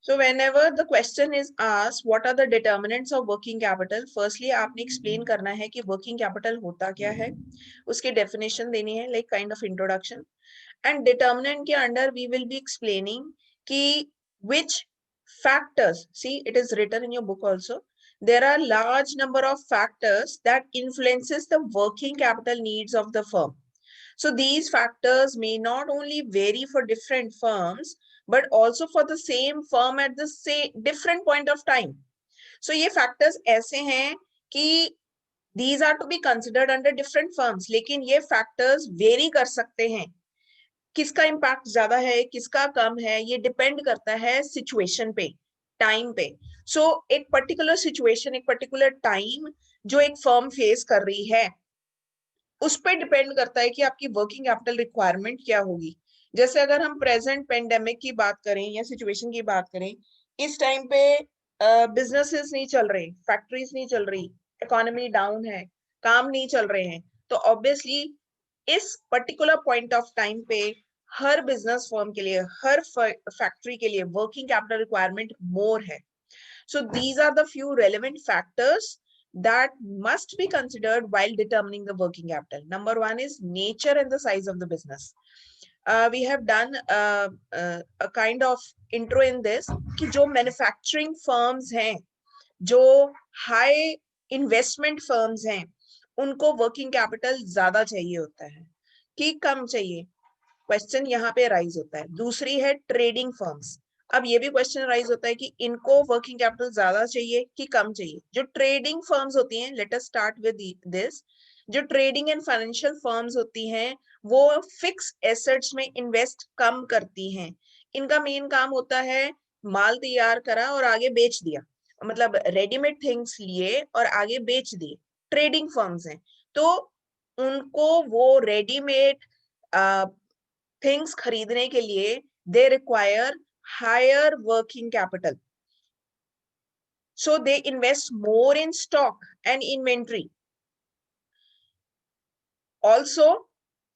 So whenever the question is asked, what are the determinants of working capital? Firstly, आपने explain करना है कि working capital होता क्या है, उसकी definition देनी है, like kind of introduction. And determinant के under we will be explaining कि which factors. See, it is written in your book also. There are large number of factors that influences the working capital needs of the firm. So these factors may not only vary for different firms, but also for the same firm at the same different point of time. So ये factors ऐसे हैं कि these are to be considered under different firms, लेकिन ये factors vary कर सकते हैं. किसका impact ज्यादा है, किसका कम है, ये depend करता है situation पे, time पे. So एक particular situation, एक particular time जो एक firm face कर रही है, उस पर डिपेंड करता है कि आपकी वर्किंग कैपिटल रिक्वायरमेंट क्या होगी. जैसे अगर हम प्रेजेंट पेंडेमिक की बात करें या सिचुएशन की बात करें, इस टाइम पे बिजनेसेस नहीं चल रहे, फैक्ट्रीज नहीं चल रही, इकोनॉमी डाउन है, काम नहीं चल रहे हैं, तो ऑब्वियसली इस पर्टिकुलर पॉइंट ऑफ टाइम पे हर बिजनेस फर्म के लिए, हर फैक्ट्री के लिए वर्किंग कैपिटल रिक्वायरमेंट मोर है. So these are the few relevant factors that must be considered while determining the working capital. Number one is nature and the size of the business. We have done a kind of intro in this कि जो manufacturing firms हैं, जो high investment firms हैं, उनको working capital ज्यादा चाहिए होता है कि कम चाहिए. क्वेश्चन यहाँ पे राइज होता है. दूसरी है ट्रेडिंग फर्म्स. अब ये भी क्वेश्चन राइज होता है कि इनको वर्किंग कैपिटल ज्यादा चाहिए कि कम चाहिए. जो ट्रेडिंग फर्म्स होती हैं, let us start with this. जो ट्रेडिंग एंड फाइनेंशियल फर्म्स होती हैं, वो फिक्स एसेट्स में इन्वेस्ट कम करती हैं. इनका मेन काम होता है माल तैयार करा और आगे बेच दिया, मतलब रेडीमेड थिंग्स लिए और आगे बेच दिए. ट्रेडिंग फर्म्स हैं, तो उनको वो रेडीमेड थिंग्स खरीदने के लिए they require higher working capital, so they invest more in stock and inventory. Also,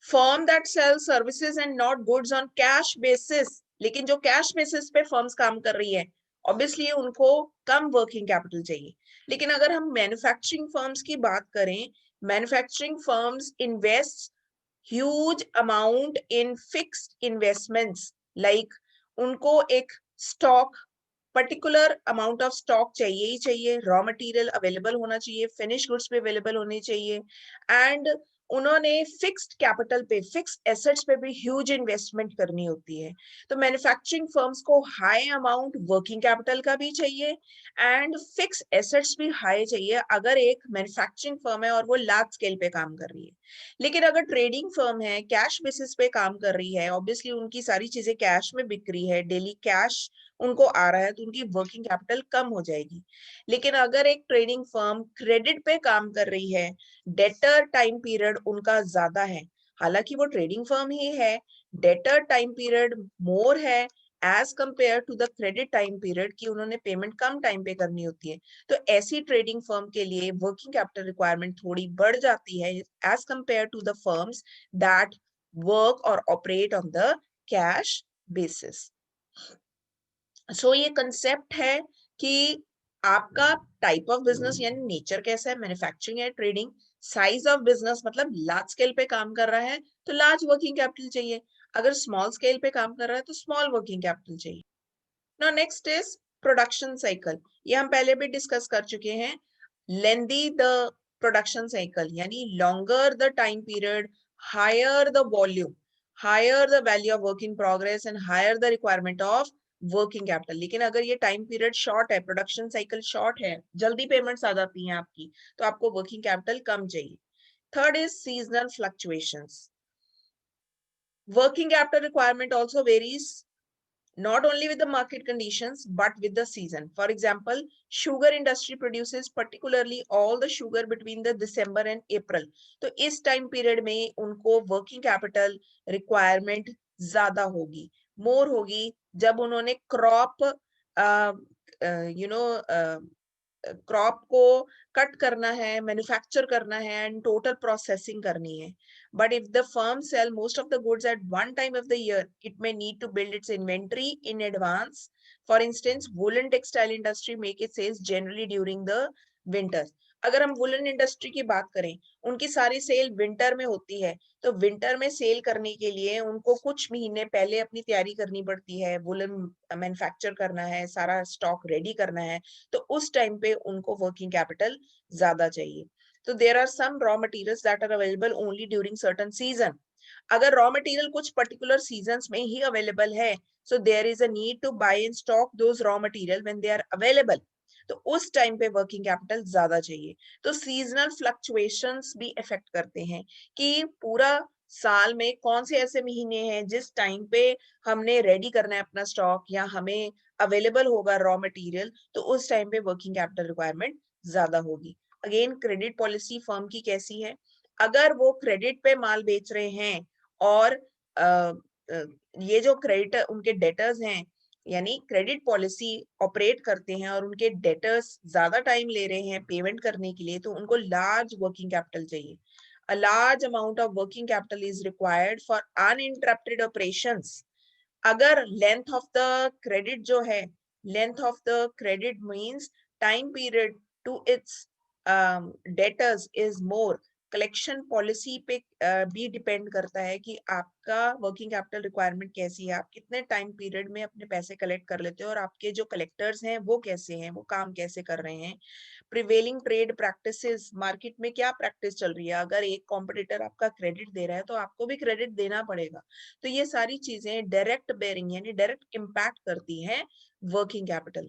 firm that sells services and not goods on cash basis, लेकिन जो cash basis पे firms काम कर रही है, obviously उनको कम working capital चाहिए. लेकिन अगर हम manufacturing firms की बात करें, manufacturing firms invest huge amount in fixed investments, like उनको एक stock, particular amount of stock चाहिए ही चाहिए, raw material available होना चाहिए, finished goods पे available होने चाहिए, and उन्होंने फिक्स्ड कैपिटल पे, फिक्स्ड एसेट्स पे भी ह्यूज इन्वेस्टमेंट करनी होती है. तो मैन्युफैक्चरिंग फर्म्स को हाई अमाउंट वर्किंग कैपिटल का भी चाहिए एंड फिक्स एसेट्स भी हाई चाहिए अगर एक मैन्युफैक्चरिंग फर्म है और वो लार्ज स्केल पे काम कर रही है. लेकिन अगर ट्रेडिंग फर्म है, कैश बेसिस पे काम कर रही है, ऑब्वियसली उनकी सारी चीजें कैश में बिक रही है, डेली कैश उनको आ रहा है, तो उनकी वर्किंग कैपिटल कम हो जाएगी. लेकिन अगर एक ट्रेडिंग फर्म क्रेडिट पे काम कर रही है, डेटर टाइम पीरियड उनका ज्यादा है, हालांकि वो ट्रेडिंग फर्म ही है, डेटर टाइम पीरियड मोर है as compare to the credit time period, कि उन्होंने पेमेंट कम टाइम पे करनी होती है, तो ऐसी ट्रेडिंग फर्म के लिए वर्किंग कैपिटल रिक्वायरमेंट थोड़ी बढ़ जाती है as compare to the firms that work और operate on the cash basis. So ये कंसेप्ट है कि आपका टाइप ऑफ बिजनेस यानी नेचर कैसा है, मैन्युफैक्चरिंग है, ट्रेडिंग, साइज ऑफ बिजनेस मतलब लार्ज स्केल पे काम कर रहा है तो लार्ज वर्किंग कैपिटल चाहिए, अगर स्मॉल स्केल पे काम कर रहा है तो स्मॉल वर्किंग कैपिटल चाहिए. Now next is production cycle. ये हम पहले भी डिस्कस कर चुके हैं. लेंदी द प्रोडक्शन साइकिल यानी longer the time period, higher the volume, higher the value of work in progress and higher the requirement of working capital. लेकिन अगर ये टाइम पीरियड शॉर्ट है, प्रोडक्शन साइकिल शॉर्ट है, जल्दी payments आ जाती हैं आपकी, तो आपको वर्किंग कैपिटल कम चाहिए. Third is seasonal fluctuations. Working capital requirement also varies not only with the market conditions but with the season. For example, sugar industry produces particularly all the sugar between the December and April. तो इस time period में उनको working capital requirement ज़्यादा होगी, more होगी, जब उन्होंने crop crop को कट करना है, मैन्युफैक्चर करना है एंड टोटल प्रोसेसिंग करनी है. But if the firm sell most of the goods at one time of the year, it may need to build its inventory in advance for instance woollen textile industry make it sales generally during the winter. अगर हम woollen industry की बात करें, उनकी सारी cell winter में होती है, तो विंटर में सेल करने के लिए उनको कुछ महीने पहले अपनी तैयारी करनी पड़ती है, वुलन मैन्युफैक्चर करना है, सारा स्टॉक रेडी करना है, तो उस टाइम पे उनको वर्किंग कैपिटल ज्यादा चाहिए। तो there are some raw materials that are available only during certain season. अगर रॉ मटेरियल कुछ पर्टिकुलर सीजन्स में ही अवेलेबल है, so there is a need to buy in stock those raw material when they are available, तो उस time पे working capital ज्यादा चाहिए। तो सीजनल फ्लक्चुएशंस भी इफेक्ट करते हैं कि पूरा साल में कौन से ऐसे महीने हैं जिस टाइम पे हमने रेडी करना है अपना स्टॉक या हमें अवेलेबल होगा रॉ मटेरियल, तो उस टाइम पे वर्किंग कैपिटल रिक्वायरमेंट ज्यादा होगी। अगेन क्रेडिट पॉलिसी फर्म की कैसी है, अगर वो क्रेडिट पे माल बेच रहे हैं और ये जो क्रेडिट उनके डेटर्स हैं, यानी क्रेडिट पॉलिसी ऑपरेट करते हैं और उनके डेटर्स ज्यादा टाइम ले रहे हैं पेमेंट करने के लिए, तो उनको लार्ज वर्किंग कैपिटल चाहिए। A large amount of working capital is required for uninterrupted operations. अगर लेंथ ऑफ द क्रेडिट जो है, length of the credit means time period to its debtors is more, collection policy पे भी depend करता है कि आपका वर्किंग कैपिटल रिक्वायरमेंट कैसी है, आप कितने टाइम पीरियड में अपने पैसे कलेक्ट कर लेते हो और आपके जो कलेक्टर्स हैं वो कैसे हैं, वो काम कैसे कर रहे हैं। प्रिवेलिंग ट्रेड प्रैक्टिसेस, मार्केट में क्या प्रैक्टिस चल रही है, अगर एक कॉम्पिटिटर आपका क्रेडिट दे रहा है तो आपको भी क्रेडिट देना पड़ेगा। तो ये सारी चीजें डायरेक्ट बेरिंग यानी डायरेक्ट इम्पैक्ट करती हैं working capital.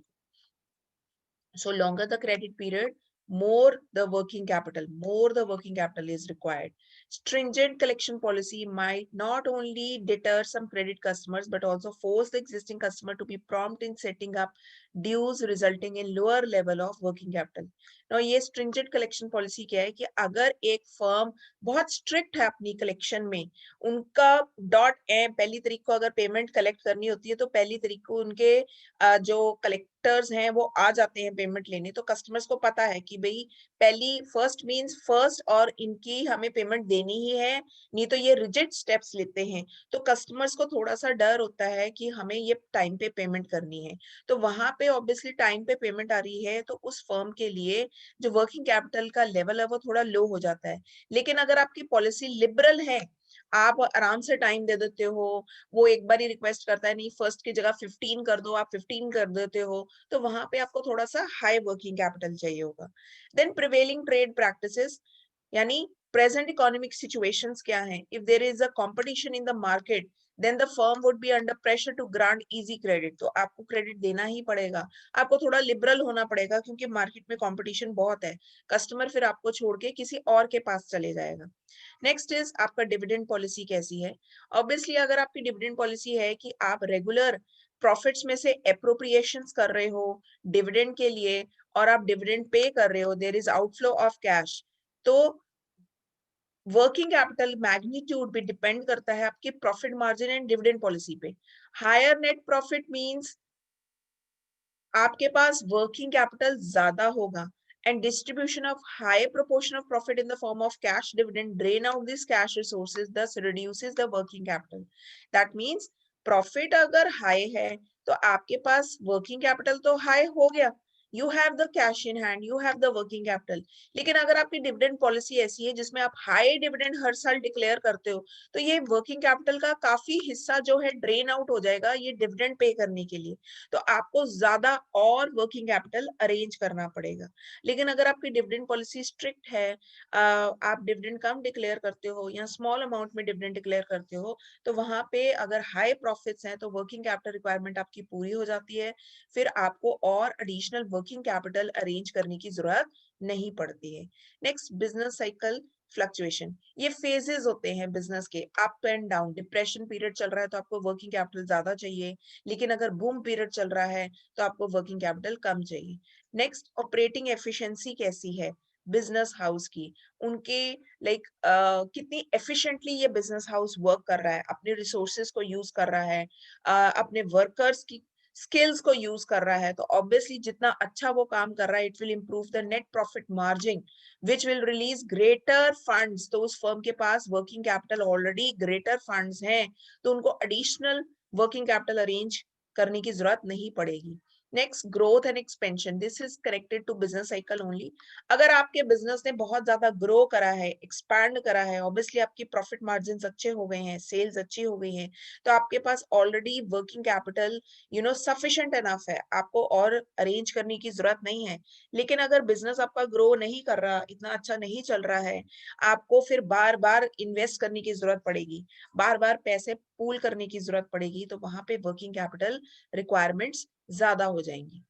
So longer the credit period, more the working capital is required. Stringent collection policy might not only deter some credit customers, but also force the existing customer to be prompt in setting up dues, resulting in lower level of working capital. Now ये stringent collection policy क्या है कि अगर एक firm बहुत strict है अपनी collection में, उनका पहली तारीख को अगर पेमेंट कलेक्ट करनी होती है तो पहली तारीख को उनके जो कलेक्टर्स हैं वो आ जाते हैं पेमेंट लेने, तो कस्टमर्स को पता है कि भाई पहली फर्स्ट मींस फर्स्ट और इनकी हमें पेमेंट देनी ही है, नहीं तो ये रिजिड स्टेप्स लेते हैं। तो कस्टमर्स को थोड़ा सा डर होता है कि हमें ये टाइम पे पेमेंट करनी है, तो वहां पे ऑब्वियसली टाइम पे पेमेंट आ रही है तो उस फर्म के लिए जो वर्किंग कैपिटल का लेवल है वो थोड़ा लो हो जाता है। लेकिन अगर आपकी पॉलिसी लिबरल है, आप आराम से टाइम दे देते हो, वो एक बार ही रिक्वेस्ट करता है नहीं फर्स्ट की जगह 15 कर दो, आप 15 कर देते हो, तो वहां पे आपको थोड़ा सा हाई वर्किंग कैपिटल चाहिए होगा। देन प्रिवेलिंग ट्रेड प्रैक्टिसेस, यानी प्रेजेंट इकोनॉमिक सिचुएशंस क्या है, if there is a competition in the market then the firm would be under pressure to grant easy credit, तो आपको क्रेडिट देना ही पड़ेगा, आपको थोड़ा लिबरल होना पड़ेगा क्योंकि मार्केट में कंपटीशन बहुत है, कस्टमर फिर आपको छोड़ के किसी और के पास चले जाएगा। नेक्स्ट इज आपका डिविडेंड पॉलिसी कैसी है। ऑब्वियसली अगर आपकी डिविडेंड पॉलिसी है कि आप रेगुलर प्रॉफिट्स में से एप्रोप्रिएशंस कर रहे हो डिविडेंड के लिए और आप डिविडेंड पे कर रहे हो, there is outflow of cash, तो वर्किंग कैपिटल मैग्नीट्यूड भी डिपेंड करता है आपकी profit margin and dividend policy पे। हायर नेट प्रॉफिट मींस आपके पास वर्किंग कैपिटल ज्यादा होगा and distribution of high proportion of profit in the form of cash dividend drain out these cash resources, thus reduces the working capital. That means profit अगर high है तो आपके पास working capital तो high हो गया, you have the cash in hand, you have the working capital। लेकिन अगर आपकी डिविडेंड पॉलिसी ऐसी है जिसमें आप हाई डिविडेंड हर साल डिक्लेयर करते हो, तो ये वर्किंग कैपिटल का काफी हिस्सा जो है ड्रेन आउट हो जाएगा ये डिविडेंड पे करने के लिए, तो आपको ज्यादा और वर्किंग कैपिटल अरेंज करना पड़ेगा। लेकिन अगर आपकी डिविडेंड पॉलिसी स्ट्रिक्ट है, आप डिविडेंड कम डिक्लेयर करते हो या स्मॉल अमाउंट में डिविडेंड डिक्लेयर करते हो, तो वहां पे अगर हाई प्रॉफिट्स हैं तो वर्किंग कैपिटल रिक्वायरमेंट आपकी पूरी हो जाती है, फिर आपको और एडिशनल वर्किंग कैपिटल अरेंज करने की जरूरत नहीं पड़ती है। नेक्स्ट बिजनेस साइकिल फ्लक्चुएशन, ये फेजेस होते हैं बिजनेस के, up and down. Depression period चल रहा है तो आपको वर्किंग कैपिटल ज्यादा चाहिए, लेकिन अगर बूम पीरियड चल रहा है तो आपको वर्किंग कैपिटल कम चाहिए। नेक्स्ट ऑपरेटिंग एफिशिएंसी कैसी है बिजनेस हाउस की, उनके लाइक कितनी एफिशिएंटली ये बिजनेस हाउस वर्क कर रहा है, अपने रिसोर्सेज को यूज कर रहा है, अपने वर्कर्स की स्किल्स को यूज कर रहा है, तो ऑब्वियसली जितना अच्छा वो काम कर रहा है it will improve the net profit margin which will release greater funds. तो उस फर्म के पास working capital already greater funds हैं, तो उनको एडिशनल वर्किंग कैपिटल अरेंज करने की जरूरत नहीं पड़ेगी। Next, growth and expansion, this is connected to business cycle only. अगर आपके बिजनेस ने बहुत ज्यादा ग्रो करा है, एक्सपैंड करा है, ऑब्वियसली आपकी प्रॉफिट मार्जिन अच्छे हो गए हैं, सेल्स अच्छी हो गई हैं, तो आपके पास already working capital sufficient enough है, आपको और अरेंज करने की जरूरत नहीं है। लेकिन अगर बिजनेस आपका ग्रो नहीं कर रहा, इतना अच्छा नहीं चल रहा है, आपको फिर बार बार इन्वेस्ट करने की जरूरत पड़ेगी, बार बार पैसे पूल करने की जरूरत पड़ेगी, तो वहां पे वर्किंग कैपिटल रिक्वायरमेंट्स ज्यादा हो जाएंगी।